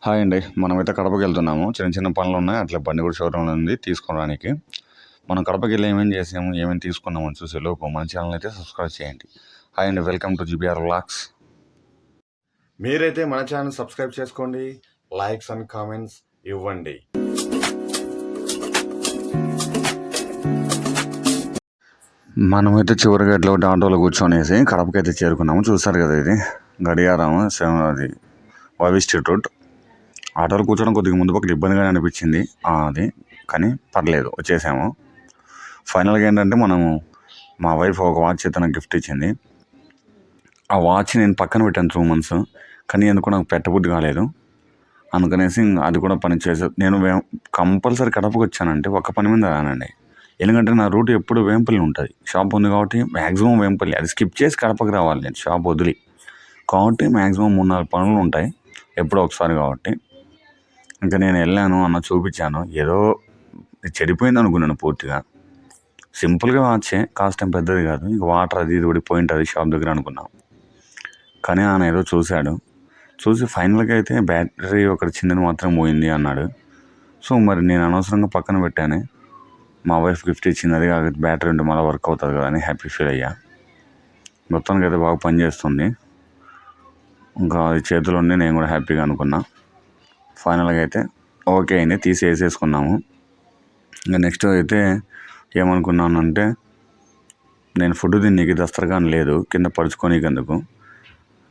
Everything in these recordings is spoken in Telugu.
హాయ్ అండి. మనమైతే కడపకి వెళ్తున్నాము. చిన్న చిన్న పనులు ఉన్నాయి. అట్లా బండి కూడా షోరూంలో ఉంది తీసుకోవడానికి. మనం కడపకి వెళ్ళి ఏమేమి చేసాము, ఏమేమి తీసుకున్నామని చూసేలోపు మన ఛానల్ అయితే సబ్స్క్రైబ్ చేయండి. హాయ్ అండి, వెల్కమ్ టు జీబీఆర్ వ్లాగ్స్. మీరైతే మన ఛానల్ సబ్స్క్రైబ్ చేసుకోండి, లైక్స్ అండ్ కామెంట్స్ ఇవ్వండి. మనమైతే చివరిగా ఇట్లా ఒకటి ఆటోలో కూర్చొనేసి కడపకి అయితే చేరుకున్నాము. చూస్తారు కదా, ఇది గడియారం అది వైవి స్ట్రీట్ రోడ్. ఆటోలో కూర్చోవడం కొద్దిగా ముందు పక్కన ఇబ్బందిగానే అనిపించింది అది, కానీ పర్లేదు వచ్చేసాము. ఫైనల్గా ఏంటంటే మా వైఫ్ ఒక వాచ్ అయితే నాకు గిఫ్ట్ ఇచ్చింది. ఆ వాచ్ నేను పక్కన పెట్టాను 2 months, కానీ ఎందుకు నాకు పెట్టబుద్ధి కాలేదు. అందుకనేసి అది కూడా పని చేసేది. నేను కంపల్సరీ కడపకు వచ్చానంటే ఒక పని మీద రానండి. ఎందుకంటే నా రూట్ ఎప్పుడు వేంపల్లి ఉంటుంది. షాప్ ఉంది కాబట్టి మ్యాక్సిమం వేంపల్లి, అది స్కిప్ చేసి కడపకి రావాలి నేను షాప్ వదిలి. కాబట్టి మ్యాక్సిమం 3-4 పనులు ఉంటాయి ఎప్పుడో ఒకసారి. కాబట్టి ఇంకా నేను వెళ్ళాను, అన్న చూపించాను. ఏదో చెడిపోయింది అనుకున్నాను పూర్తిగా. సింపుల్గా వాచే, కాస్ట్ ఏం పెద్దది కాదు. ఇంక వాటర్ అది ఇది కూడా పోయింటుంది షాప్ దగ్గర అనుకున్నాను. కానీ ఆయన ఏదో చూసి ఫైనల్గా అయితే బ్యాటరీ ఒకటి చిన్నది మాత్రం పోయింది అన్నాడు. సో మరి నేను అనవసరంగా పక్కన పెట్టాను. మా వైఫ్ గిఫ్ట్ ఇచ్చింది, అది కాక బ్యాటరీ ఉంటే మళ్ళీ వర్క్ అవుతుంది కదా అని హ్యాపీ ఫీల్ అయ్యా. మొత్తానికి అయితే బాగా పనిచేస్తుంది. ఇంకా అది చేతిలో ఉండి నేను కూడా హ్యాపీగా అనుకున్నా. ఫైనల్గా అయితే ఓకే అయింది, వేసేసుకున్నాము. ఇంకా నెక్స్ట్ అయితే ఏమనుకున్నానంటే, నేను ఫుడ్ తిన్నీకి దస్తరగాని లేదు కింద పరుచుకోనీకి ఎందుకు,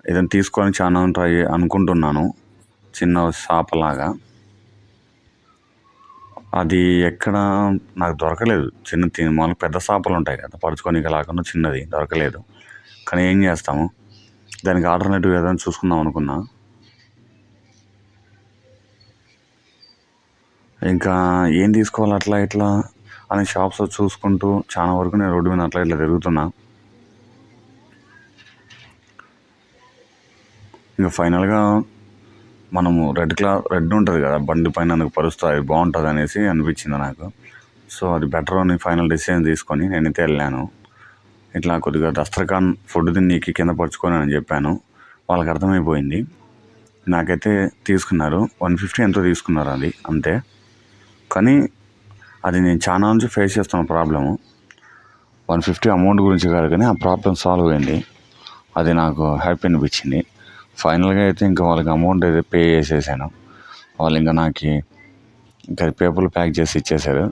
ఏదైనా తీసుకొని చాలా ట్రై అనుకుంటున్నాను. చిన్న షాపలాగా అది ఎక్కడ నాకు దొరకలేదు. మామూలు పెద్ద షాపులు ఉంటాయి కదా, పరుచుకోనీకి లేకుండా చిన్నది దొరకలేదు. కానీ ఏం చేస్తాము, దానికి ఆల్టర్నేటివ్ ఏదైనా చూసుకుందాం అనుకున్నా. ఇంకా ఏం తీసుకోవాలి అట్లా ఇట్లా అని షాప్స్ చూసుకుంటూ చాలా వరకు నేను రోడ్డు మీద అట్లా ఇట్లా తిరుగుతున్నా. ఇంకా ఫైనల్గా మనము రెడ్ ఉంటుంది కదా బండి పైన, అందుకు పరుస్తుంది, బాగుంటుంది అనేసి అనిపించింది నాకు. సో అది బెటర్ అని ఫైనల్ డెసిషన్ తీసుకొని నేనైతే వెళ్ళాను. ఇట్లా కొద్దిగా దస్తరఖాన్ ఫుడ్ తిన్నీకి కింద పరుచుకొని అని చెప్పాను. వాళ్ళకి అర్థమైపోయింది. నాకైతే తీసుకున్నారు 150 ఎంతో తీసుకున్నారు, అది అంతే. కానీ అది నేను చాలా నుంచి ఫేస్ చేస్తున్న ప్రాబ్లము. 150 అమౌంట్ గురించి కాదు, కానీ ఆ ప్రాబ్లం సాల్వ్ అయింది. అది నాకు హ్యాపీ అనిపించింది. ఫైనల్గా అయితే ఇంకా వాళ్ళకి అమౌంట్ అయితే పే చేసేసాను. వాళ్ళు ఇంకా నాకు ఇంకా పేపర్లు ప్యాక్ చేసి ఇచ్చేసారు.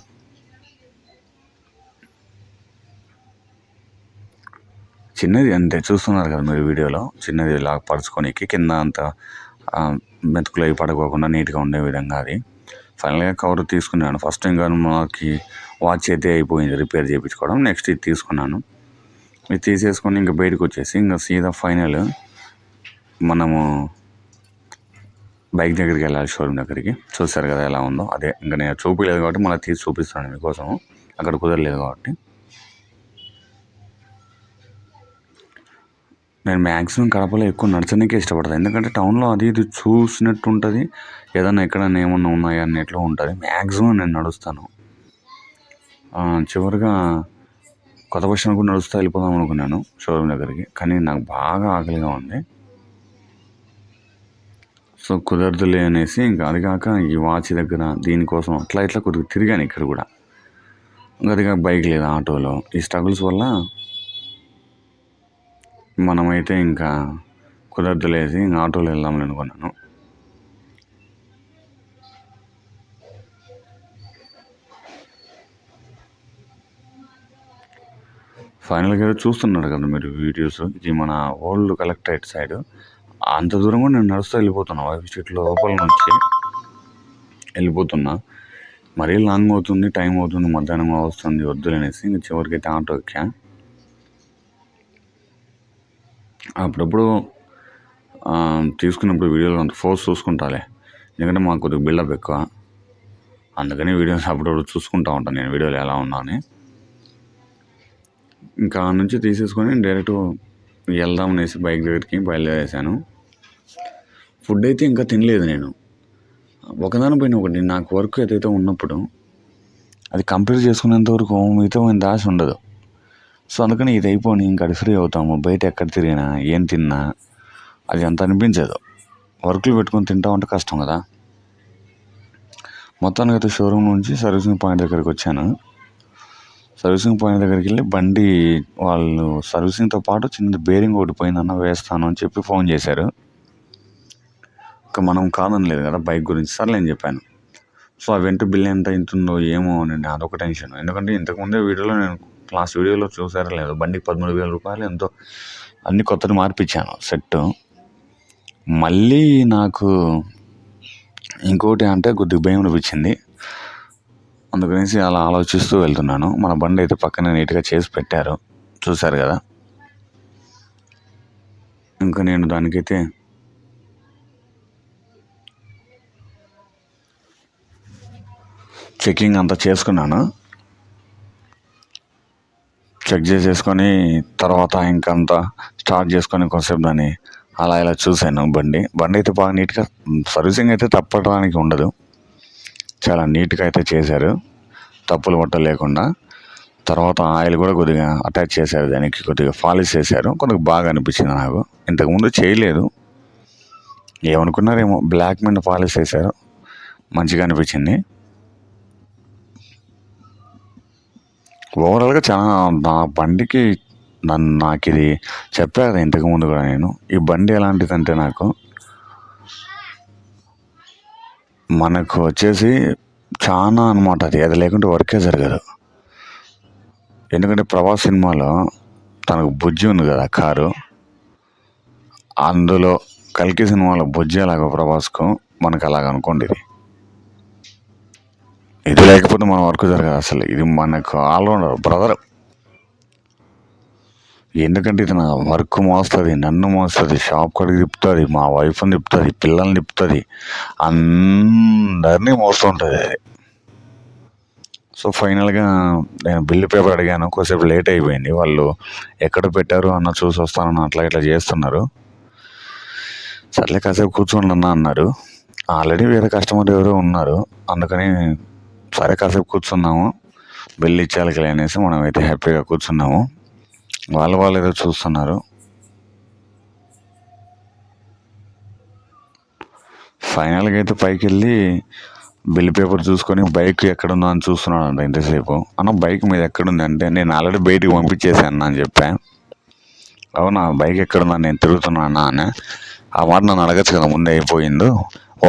చిన్నది అంతే, చూస్తున్నారు కదా మీరు వీడియోలో, చిన్నది ఇలా పరుచుకోనికి కింద అంతా మెతుకులు అవి పడుకోకుండా నీట్గా ఉండే విధంగా. అది ఫైనల్గా కవర్ తీసుకున్నాను. ఫస్ట్ ఇంకా మనకి వాచ్ అయితే అయిపోయింది రిపేర్ చేయించుకోవడం. నెక్స్ట్ ఇది తీసుకున్నాను. ఇది తీసేసుకొని ఇంకా బయటకు వచ్చేసి ఇంకా సీదా ఫైనల్ మనము బైక్ దగ్గరికి వెళ్ళాలి, షోరూమ్ దగ్గరికి. చూస్తారు కదా ఎలా ఉందో, అదే ఇంకా నేను చూపించలేదు కాబట్టి మళ్ళీ తీసి చూపిస్తాను మీకోసం. అక్కడ కుదరలేదు కాబట్టి నేను మ్యాక్సిమం కడపలో ఎక్కువ నడచడానికే ఇష్టపడతాను. ఎందుకంటే టౌన్లో అది ఇది చూసినట్టు ఉంటుంది, ఏదైనా ఎక్కడైనా ఏమన్నా ఉన్నాయా అన్నట్లు ఉంటుంది. మ్యాక్సిమం నేను నడుస్తాను. చివరిగా కొత్త బస్ స్టాండ్ కూడా నడుస్తూ వెళ్ళిపోదాం అనుకున్నాను షోరూమ్ దగ్గరికి, కానీ నాకు బాగా ఆకలిగా ఉంది. సో కుదరదులే అనేసి ఇంకా అది కాక ఈ వాచ్ దగ్గర దీనికోసం అట్లా ఇట్లా కొద్దిగా తిరిగాను ఇక్కడ కూడా. అది కాక బైక్ లేదు, ఆటోలో. ఈ స్ట్రగుల్స్ వల్ల మనమైతే ఇంకా కుదరదులేసి ఇంకా ఆటోలో వెళ్దామని అనుకున్నాను. ఫైనల్గా చూస్తున్నారు కదా మీరు వీడియోస్, ఇది మన ఓల్డ్ కలెక్టరేట్ సైడ్. అంత దూరం కూడా నేను నడుస్తూ వెళ్ళిపోతున్నా, వైఫ్ స్ట్రీట్ లోపల నుంచి వెళ్ళిపోతున్నా. మరీ లాంగ్ అవుతుంది, టైం అవుతుంది, మధ్యాహ్నం వస్తుంది, వద్దులనేసి ఇంకా చివరికైతే ఆటో ఎక్కా. అప్పుడప్పుడు తీసుకున్నప్పుడు వీడియోలో అంత ఫోర్స్ చూసుకుంటాలే, ఎందుకంటే మాకు కొద్దిగా బిల్డప్ ఎక్కువ. అందుకని వీడియోస్ అప్పుడప్పుడు చూసుకుంటూ ఉంటాను నేను, వీడియోలు ఎలా ఉన్నా అని. ఇంకా నుంచి తీసేసుకొని డైరెక్ట్ వెళ్దామనేసి బైక్ దగ్గరికి బయలుదేరేసాను. ఫుడ్ అయితే ఇంకా తినలేదు నేను. ఒకదానిపైన ఒకటి నాకు వర్క్ ఏదైతే ఉన్నప్పుడు అది కంప్లీట్ చేసుకునేంత వరకు మిగతా దాశ ఉండదు. సో అందుకని ఇది అయిపోయి ఇంకా ఫ్రీ అవుతాము. బయట ఎక్కడ తిరిగినా ఏం తిన్నా అది అంత అనిపించదు. వర్కులు పెట్టుకొని తింటా ఉంటే కష్టం కదా. మొత్తానికి అయితే షోరూమ్ నుంచి సర్వీసింగ్ పాయింట్ దగ్గరికి వచ్చాను. సర్వీసింగ్ పాయింట్ దగ్గరికి వెళ్ళి బండి వాళ్ళు సర్వీసింగ్తో పాటు చిన్న బేరింగ్ ఒకటి పోయిందన్న వేస్తాను అని చెప్పి ఫోన్ చేశారు. ఇంకా మనం కాదని లేదు కదా బైక్ గురించి, సర్లే అని చెప్పాను. సో ఆ వెంట బిల్ ఎంత అవుతుందో ఏమో అని అదొక టెన్షన్. ఎందుకంటే ఇంతకుముందే వీడియోలో నేను లాస్ట్ వీడియోలో చూసారా లేదు, బండికి 13,000 రూపాయలు ఎంతో అన్ని కొత్తది మార్పించాను సెట్. మళ్ళీ నాకు ఇంకోటి అంటే కొద్దిగా భయం అనిపించింది. అందుకనేసి అలా ఆలోచిస్తూ వెళ్తున్నాను. మన బండి అయితే పక్కనే నీట్గా చేసి పెట్టారు, చూశారు కదా. ఇంకా నేను దానికైతే చెకింగ్ అంతా చేసుకున్నాను. చెక్ చేసేసుకొని తర్వాత ఇంకంతా స్టార్ట్ చేసుకొని కొంచెంసేపు దాన్ని అలా ఇలా చూశాను. బండి అయితే బాగా నీట్గా సర్వీసింగ్ అయితే తప్పడానికి ఉండదు, చాలా నీట్గా అయితే చేశారు, తప్పులు పట్ట లేకుండా. తర్వాత ఆయిల్ కూడా కొద్దిగా అటాచ్ చేశారు, దానికి కొద్దిగా పాలిష్ చేశారు, కొద్దిగా బాగా అనిపించింది నాకు. ఇంతకుముందు చేయలేదు, ఏమనుకున్నారేమో, బ్లాక్ మీద పాలిష్ చేశారు, మంచిగా అనిపించింది. ఓవరాల్గా చాలా నా బండికి నాకు ఇది చెప్పాను ఇంతకుముందు కూడా నేను, ఈ బండి ఎలాంటిదంటే మనకు వచ్చేసి చాలా అనమాట. అది లేకుంటే వర్కే జరగదు. ఎందుకంటే ప్రభాస్ సినిమాలో తనకు బుజ్జి ఉంది కదా కారు, అందులో కల్కి సినిమాలో బుజ్జి అలాగో ప్రభాస్కు, మనకు అలాగ అనుకోండి. ఇది లేకపోతే మన వర్క్ జరగదు అసలు. ఇది మనకు ఆల్రౌండర్ బ్రదర్. ఎందుకంటే ఇది నా వర్క్ మోస్తుంది, నన్ను మోస్తుంది, షాప్ కడిగి తిప్పుతుంది, మా వైఫ్ని తిప్పుతుంది, పిల్లల్ని తిప్పుతుంది, అందరినీ మోస్తుంటుంది అది. సో ఫైనల్గా నేను బిల్లు పేపర్ అడిగాను, కొద్దిసేపు లేట్ అయిపోయింది. వాళ్ళు ఎక్కడ పెట్టారు అన్న చూసి వస్తానన్న అట్లా ఇట్లా చేస్తున్నారు. సర్లే కాసేపు కూర్చోండి అన్న అన్నారు. ఆల్రెడీ వేరే కస్టమర్ ఎవరో ఉన్నారు, అందుకని సరే కాసేపు కూర్చున్నాము, బిల్లు ఇచ్చేయాలి అనేసి మనం అయితే హ్యాపీగా కూర్చున్నాము. వాళ్ళు ఏదో చూస్తున్నారు. ఫైనల్గా అయితే పైకి వెళ్ళి బిల్ పేపర్ చూసుకొని బైక్ ఎక్కడుందో అని చూస్తున్నాడు అంట ఇంతసేపు. అన్న బైక్ మీద ఎక్కడుంది అంటే, నేను ఆల్రెడీ బయటికి పంపించేసాను అని చెప్పాను. అవునా, బైక్ ఎక్కడుందని నేను తిరుగుతున్నానా అని. ఆ మాట నన్ను అడగచ్చు కదా, ముందే అయిపోయిందో.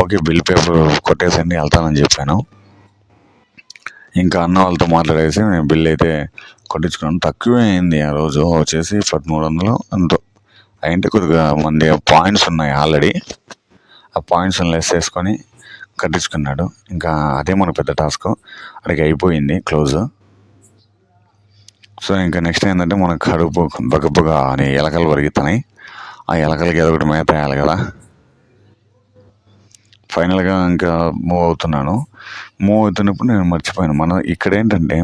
ఓకే బిల్ పేపర్ కొట్టేసండి వెళ్తానని చెప్పాను. ఇంకా అన్న వాళ్ళతో మాట్లాడేసి నేను బిల్ అయితే కొట్టించుకున్నాను. తక్కువే అయింది ఆ రోజు, వచ్చేసి 1300 ఎంతో అయింటే. కొద్దిగా మంది పాయింట్స్ ఉన్నాయి ఆల్రెడీ, ఆ పాయింట్స్ లెస్ చేసుకొని కట్టించుకున్నాడు. ఇంకా అదే మన పెద్ద టాస్క్, అక్కడికి అయిపోయింది క్లోజ్. సో ఇంకా నెక్స్ట్ ఏంటంటే మన కడుపు బగబగా అని ఎలకలు పరిగెత్తాయి. ఆ ఎలకలకి ఏదో ఒకటి మేత వేయాలి కదా. ఫైనల్గా ఇంకా మూవ్ అవుతున్నప్పుడు నేను మర్చిపోయాను. మనం ఇక్కడ ఏంటంటే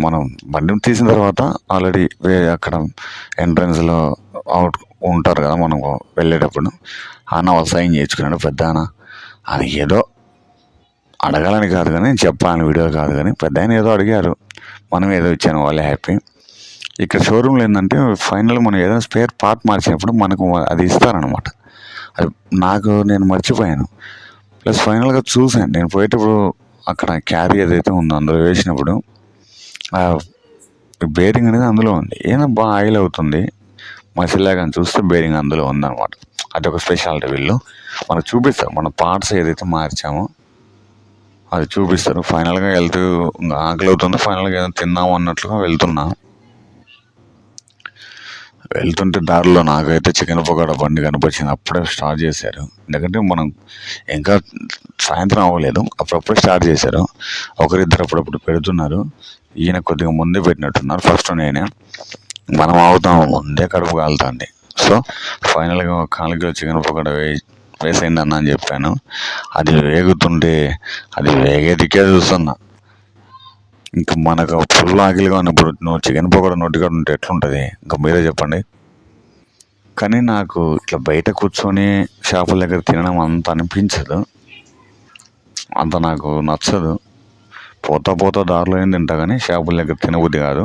మనం బండిని తీసిన తర్వాత ఆల్రెడీ అక్కడ ఎంట్రన్స్లో అవుట్ ఉంటారు కదా, మనం వెళ్ళేటప్పుడు అన్న వాళ్ళు సైన్ చేయించుకున్నాడు పెద్ద అన్న. అది ఏదో అడగాలని కాదు కానీ, చెప్పాలని వీడియో కాదు కానీ, పెద్ద ఆయన ఏదో అడిగారు, మనం ఏదో ఇచ్చాను, వాళ్ళే హ్యాపీ. ఇక్కడ షోరూమ్లో ఏంటంటే ఫైనల్ మనం ఏదైనా స్పేర్ పార్ట్ మార్చినప్పుడు మనకు అది ఇస్తారనమాట. అది నేను మర్చిపోయాను. ప్లస్ ఫైనల్గా చూశాను నేను పోయేటప్పుడు, అక్కడ క్యారీ ఏదైతే ఉందో అందులో వేసినప్పుడు బేరింగ్ అనేది అందులో ఉంది. ఏదో బాగా ఆయిల్ అవుతుంది మసిలాగా చూస్తే బేరింగ్ అందులో ఉందన్నమాట. అది ఒక స్పెషాలిటీ. వీళ్ళు మనకు చూపిస్తారు, మన పార్ట్స్ ఏదైతే మార్చామో అది చూపిస్తారు. ఫైనల్గా వెళ్తూ ఆకలి అవుతుంది, ఫైనల్గా ఏదో తిన్నాము అన్నట్లుగా వెళ్తుంటే దారిలో నాకైతే చికెన్ పకోడా బండి కనిపించింది. అప్పుడే స్టార్ట్ చేశారు, ఎందుకంటే మనం ఇంకా సాయంత్రం అవ్వలేదు, అప్పుడప్పుడే స్టార్ట్ చేశారు. ఒకరిద్దరు అప్పుడప్పుడు పెడుతున్నారు. ఈయన కొద్దిగా ముందే పెట్టినట్టున్నారు, ఫస్ట్ నేనే. మనం ఆగుతాము, ముందే కడుపు కాలుతుంది. సో ఫైనల్గా 1/4 కిలో చికెన్ పకోడా వేసేయండి అన్న అని చెప్పాను. అది వేగుతుంటే అది వేగేదికే చూస్తున్నా. ఇంకా మనకు ఫుల్ ఆకలిగా ఉన్నప్పుడు నువ్వు చికెన్ పకోడా నోటికాడ ఉంటే ఎట్లుంటుంది, ఇంకా మీరే చెప్పండి. కానీ నాకు ఇట్లా బయట కూర్చొని షాపుల దగ్గర తినడం అంత అనిపించదు, అంత నాకు నచ్చదు. పోతా దారిలో ఏం తింటా కానీ షాపుల దగ్గర తినబుద్ధి కాదు.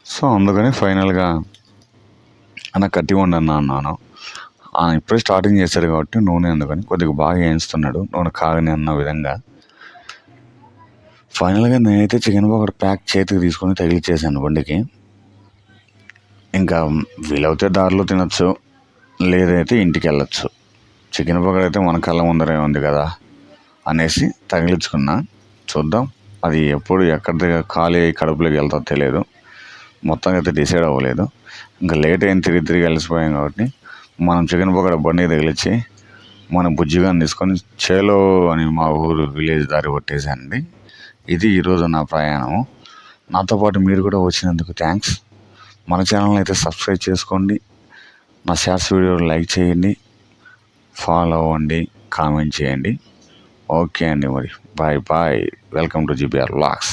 సో అందుకని ఫైనల్గా అన్న కట్టి వండన్నా అన్నాను. ఇప్పుడే స్టార్టింగ్ చేశాడు కాబట్టి నూనె అందుకని కొద్దిగా బాగా వేయిస్తున్నాడు, నూనె కాగని అన్న విధంగా. ఫైనల్గా నేనైతే చికెన్ పకోడీ ప్యాక్ చేతికి తీసుకొని తగిలిచ్చేసాను బండికి. ఇంకా వీలవుతే దారిలో తినొచ్చు, లేదైతే ఇంటికి వెళ్ళొచ్చు. చికెన్ పకోడీ అయితే మన కళ్ళ ముందరే ఉంది కదా అనేసి తగిలించుకున్నా. చూద్దాం అది ఎప్పుడు ఎక్కడ ఖాళీ అయ్యి కడుపులోకి వెళ్తుందో తెలియదు. మొత్తం అయితే డిసైడ్ అవ్వలేదు. ఇంకా లేట్ అయిన తిరిగి కలిసిపోయాం కాబట్టి మనం చికెన్ పకోడీ బండికి తగిలిచ్చి మన బుజ్జిగాన్ని తీసుకొని చేలో అని మా ఊరు విలేజ్ దారి కొట్టేసానండి. ఇది ఈరోజు నా ప్రయాణం. నాతో పాటు మీరు కూడా వచ్చినందుకు థ్యాంక్స్. మన ఛానల్ని అయితే సబ్స్క్రైబ్ చేసుకోండి, నా షార్ట్స్ వీడియో లైక్ చేయండి, ఫాలో అవ్వండి, కామెంట్ చేయండి. ఓకే అండి, మరి bye bye. Welcome to GBR vlogs.